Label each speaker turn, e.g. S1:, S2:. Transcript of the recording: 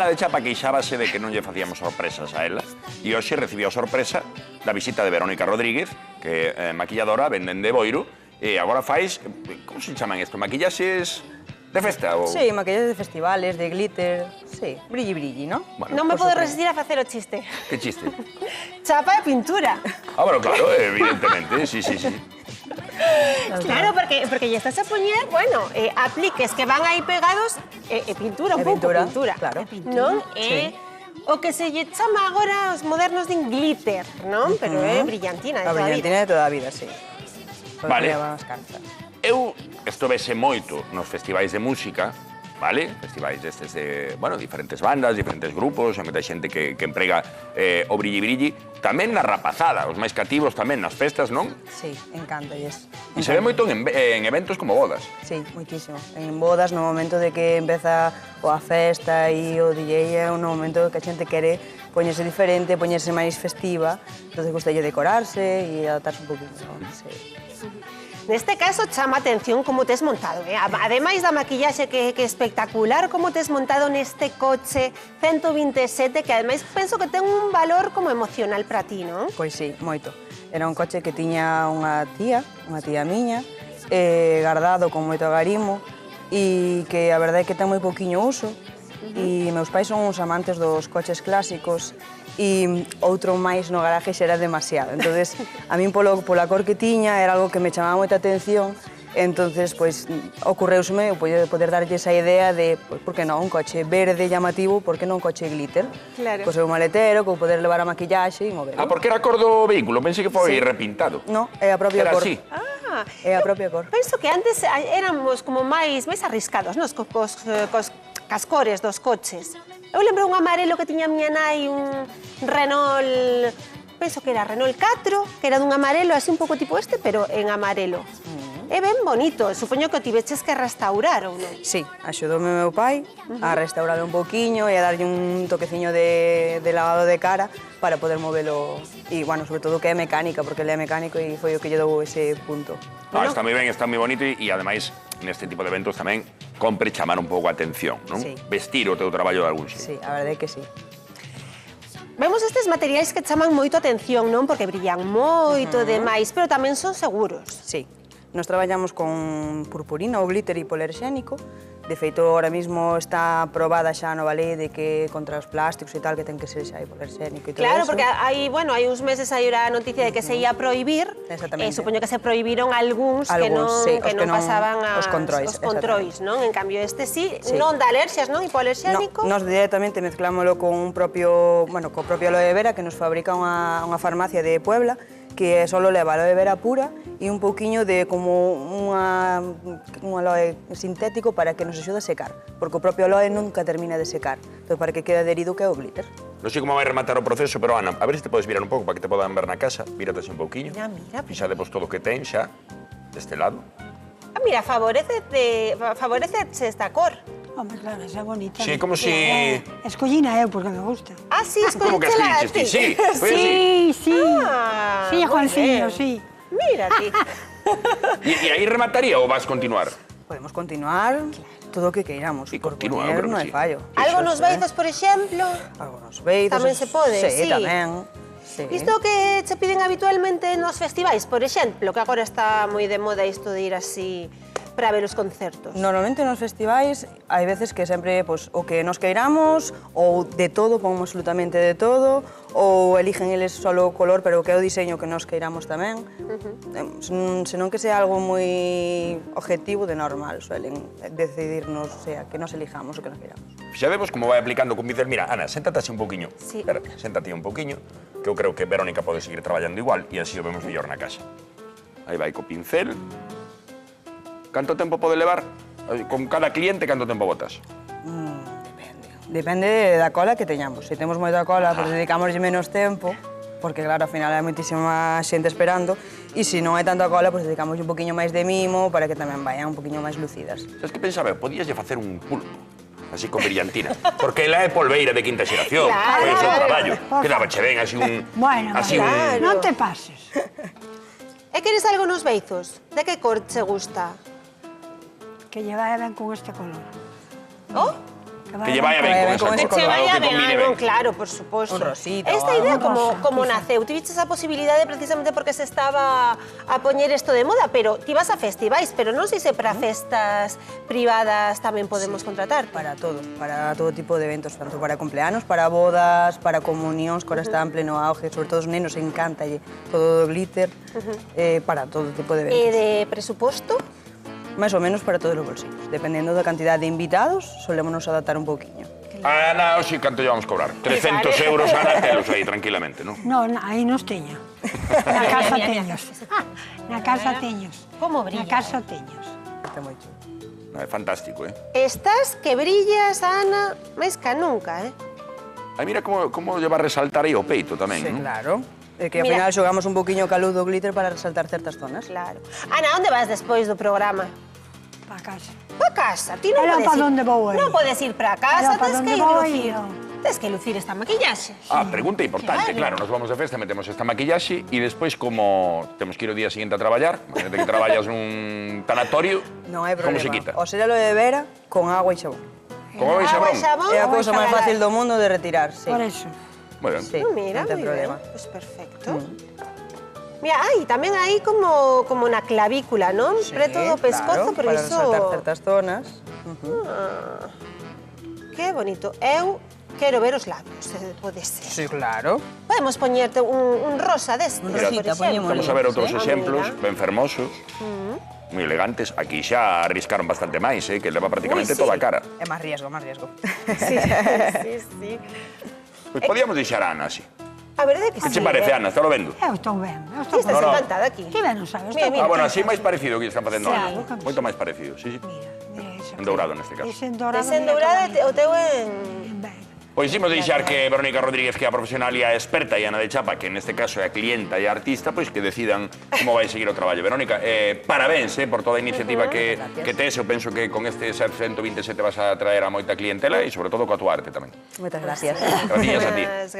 S1: Ana de Chapa queixábase de que non lle facíamos sorpresas a ela e hoxe recibiu a sorpresa da visita de Verónica Rodríguez, que é maquilladora, venden de Boiro, e agora fais, como se chaman isto, maquillaxes de festa? Ou...
S2: Sí, maquillajes de festivales, de glitter, sí, brilli, ¿no?
S3: Bueno, non me podo resistir a facer o chiste.
S1: Que chiste?
S3: Chapa e pintura.
S1: Ah, bueno, claro, evidentemente, sí.
S3: Claro, porque lle estás a poñer, bueno, apliques que van aí pegados e pintura, un pouco pintura.
S2: Claro.
S3: Non? O que se lle chama agora os modernos din glitter, non? Pero é brillantina de toda a vida.
S2: A brillantina de toda a vida, sí.
S1: Vale. Eu estovese moito nos festivais de música, vale? Festivais destes de, bueno, diferentes bandas, diferentes grupos, hai moita xente que emprega o brilli. Tamén na rapazada, os máis cativos tamén nas festas, non?
S2: Sí, encántalles.
S1: E se ve moito en eventos como bodas.
S2: Sí, moitísimo. En bodas, no momento de que empeza a festa e o DJ é un momento que a xente quere poñerse diferente, poñerse máis festiva, entonces gustalle decorarse e adaptarse un poquinho, sí.
S3: Neste caso, chama a atención como tes montado, Ademais da maquillaxe que é espectacular, como tes montado neste coche 127, que ademais penso que ten un valor como emocional para ti, non?
S2: Pois sí, moito. Era un coche que tiña unha tía miña, guardado con moito agarimo, e que a verdade é que ten moi pouquiño uso, e meus pais son uns amantes dos coches clásicos, e outro máis no garaje xa era demasiado. Entonces, a min pola cor que tiña era algo que me chamaba moita atención, entonces, pois, ocorreuseme poder darlle esa idea de, por que non, un coche verde llamativo, por que non un coche glitter?
S3: Claro.
S2: Co seu maletero, con poder levar a maquillaxe e movelo.
S1: Ah, porque era a cor do vehículo, pensei que foi repintado.
S2: No, é a propia cor.
S1: Era así.
S2: É a propia cor.
S3: Penso que antes éramos como máis arriscados, non? Cas cores dos coches. Eu lembro un amarelo que tiña a miña nai, un Renault, penso que era Renault 4, que era dun amarelo así un pouco tipo este, pero en amarelo. É ben bonito, supoño que o tiveches que restaurar, ou non?
S2: Sí, axudoume meu pai a restaurar un poquinho e a darlle un toqueciño de lavado de cara para poder movelo. E, bueno, sobre todo que é mecánica, porque ele é mecánico e foi o que lle dou ese punto.
S1: Ah, está moi ben, está moi bonito e ademais neste tipo de eventos tamén compre chamar un pouco a atención, non?
S2: Sí.
S1: Vestir o teu traballo de algún xeito.
S2: Sí, a verdade é que sí.
S3: Vemos estes materiais que chaman moito a atención, non? Porque brillan moito, demais, pero tamén son seguros.
S2: Sí. Nos traballamos con purpurina ou glitter hipoalerxénico. De feito, ahora mismo está aprobada xa a nova lei de que contra os plásticos e tal, que ten que ser xa hipoalerxénico e todo
S3: Claro,
S2: eso.
S3: porque hai uns meses hai a noticia de que se ia prohibir.
S2: Exactamente.
S3: Supoño que se prohibiron algúns que non pasaban
S2: os
S3: controis, non? En cambio, este sí, non da alerxias, non? Hipoalerxénico.
S2: Nos directamente mezclámoslo con un propio, bueno, co propio aloe vera que nos fabrica unha farmacia de Puebla, que só leva aloe vera pura e un pouquiño de como un aloe sintético para que nos axude a secar, porque o propio aloe nunca termina de secar, entón para que quede adherido que é o glitter.
S1: Non sei como vai rematar o proceso, pero Ana, a ver se te podes virar un pouco para que te podan ver na casa, vírate así un pouquiño.
S3: Mira.
S1: Fixade vos todo o que ten xa, deste lado.
S3: Mira, favorece esta cor.
S4: Hombre, claro, esa é bonita.
S1: Sí, como si...
S4: Escollina eu, porque me gusta.
S3: Ah, sí,
S1: Como que
S3: escollichela a
S1: escolliches
S3: ti.
S1: ti? Sí, foi así.
S4: Sí. Sí, Juanciño, sí.
S3: Mira ti.
S1: E aí remataría ou vas continuar?
S2: Podemos continuar todo o que queiramos.
S1: E
S2: por
S1: continúa,
S2: poner,
S1: pero
S2: non
S1: sí.
S2: hai fallo.
S3: Algo nos beizos, por exemplo.
S2: Algo nos beizos.
S3: Tamén se pode, sí.
S2: Sí, tamén. Sí.
S3: Isto que se piden habitualmente nos festivais, por exemplo, que agora está moi de moda isto de ir así para ver os concertos.
S2: Normalmente nos festivais hai veces que sempre o que nos queiramos, ou de todo, pomos absolutamente de todo, ou eligen eles solo o color, pero que é o diseño que nos queiramos tamén. Senón que sea algo moi objetivo de normal, suelen decidirnos, que nos elijamos o que nos queiramos.
S1: Fixadevos como vai aplicando con pincel. Mira, Ana, séntate así un pouquiño.
S3: Sí.
S1: Espérate, séntate un pouquiño, que eu creo que Verónica pode seguir traballando igual e así o vemos mellor na casa. Aí vai co pincel. Canto tempo pode levar? Con cada cliente, canto tempo botas?
S2: Depende da cola que teñamos. Se temos moita cola, pois dedicámoslle menos tempo, porque, claro, ao final hai moitísima xente esperando, e se non hai tanta cola, pois dedicámoslle un poquinho máis de mimo para que tamén vayan un poquinho máis lucidas.
S1: Sabes que pensaba? Podíaslle facer un pulpo, así con brillantina, porque ela é polveira de quinta xeración, foi o seu traballo. Quedabache ben así un...
S4: Bueno,
S3: claro.
S4: non te pases.
S3: E queres algo nos beizos? De que cor che gusta?
S4: Que lle vai ben con este color.
S3: Oh?
S1: Que lle vaya ben con ese
S3: Que
S1: color.
S3: vaya
S1: Que
S3: ben,
S1: combine
S3: non,
S1: ben.
S3: claro, por suposto.
S2: Un rosito,
S3: Esta idea
S4: algo. Un rosa,
S3: como
S4: quizá.
S3: naceu? Tiviste esa posibilidade precisamente porque se estaba a poñer isto de moda, pero ti vas a festivais, pero non sei se para festas privadas tamén podemos contratar.
S2: Para todo tipo de eventos, tanto para cumpleanos, para bodas, para comunións, que ahora está en pleno auge, sobre todo os nenos encanta todo o glitter, para todo tipo de
S3: E
S2: eventos.
S3: de presuposto?
S2: Máis ou menos para todos os bolsillos. Dependendo da cantidad de invitados, solémonos adaptar un pouquiño.
S1: Ana, hoxe canto lle vamos cobrar? 300 euros, Ana, telos aí tranquilamente, non?
S4: No, aí nos teño. Na casa teños. Na casa teños.
S3: Como brilla,
S4: Na casa teños.
S2: Está moi chulo.
S1: É fantástico, eh?
S3: Estás que brillas, Ana, máis ca nunca, eh?
S1: Aí mira como lle va a resaltar aí o peito tamén,
S2: Sí,
S1: non?
S2: claro. É que ao
S3: Mira.
S2: final xogamos un poquinho ca luz do glitter para resaltar certas zonas.
S3: Claro. Ana, onde vas despois do programa?
S4: Pa casa.
S3: Pa casa, ti non
S4: Pero
S3: podes
S4: pa
S3: ir.
S4: donde vou aí?
S3: Non podes ir para casa,
S4: Pero pa
S3: tens que
S4: donde
S3: ir
S4: vou
S3: lucir.
S4: eu?
S3: Tens que lucir esta maquillaxe.
S1: Ah, pregunta importante,
S3: Claro.
S1: claro, nos vamos de festa, metemos esta maquillaxe e despois como temos que ir o día seguinte a traballar, imagínate que traballas nun tanatorio,
S2: Non hai problema.
S1: como se quita?
S2: O serelo de vera con agua e xabón.
S1: Con agua e
S3: Agua
S1: xabón?
S3: e xabón.
S2: É a
S3: Agua e
S2: cousa máis
S3: xabón.
S2: fácil do mundo de retirar, sí.
S4: Por eso.
S1: Moi ben.
S2: Sí,
S3: Mira,
S2: non ten
S3: moi
S2: problema.
S3: ben. Pues perfecto. Mira, tamén aí como na clavícula, non?
S2: Sí,
S3: Preto do pescozo,
S2: claro,
S3: pero
S2: para
S3: iso...
S2: resaltar certas zonas.
S3: Que bonito. Eu quero ver os labios, se pode ser.
S2: Sí, claro.
S3: Podemos poñerte un rosa deste,
S2: Un
S3: por
S2: rosita,
S3: exemplo.
S2: poñémolo.
S1: Vamos a ver outros
S3: Ah,
S1: exemplos,
S3: mira.
S1: ben fermosos, moi elegantes. Aquí xa arriscaron bastante máis, que leva prácticamente
S3: Ui, sí.
S1: toda a cara.
S2: É máis riesgo, máis riesgo.
S3: Sí, sí, sí.
S1: Pois podíamos deixar a Ana así.
S3: A verdade é que
S1: Que
S3: sí.
S1: che parece, Ana? Estalo vendo?
S4: Eu estou ben. Eu
S3: Ti
S4: estou
S3: estás
S1: No, no.
S3: encantada aquí.
S4: Que ben, non sabes?
S3: Mira,
S4: Estou
S3: mira.
S1: Ah, bueno, así máis parecido que están facendo
S4: Claro,
S1: Ana.
S4: claro.
S1: Moito máis parecido, sí, sí.
S4: Mira eso.
S1: En dourado, neste caso.
S4: Ese en dourado.
S3: Desen
S4: mira
S3: dourada
S4: que
S3: o teu en...
S4: ben.
S1: Pois imos deixar que Verónica Rodríguez, que é a profesional e a experta, e Ana de Chapa, que neste caso é a clienta e a artista, pois que decidan como vai seguir o traballo. Verónica, parabéns por toda a iniciativa que tes. Eu penso que con este SER 127 vas a traer a moita clientela e sobre todo coa tua arte tamén.
S2: Moitas gracias.
S1: Gracias a ti.
S3: As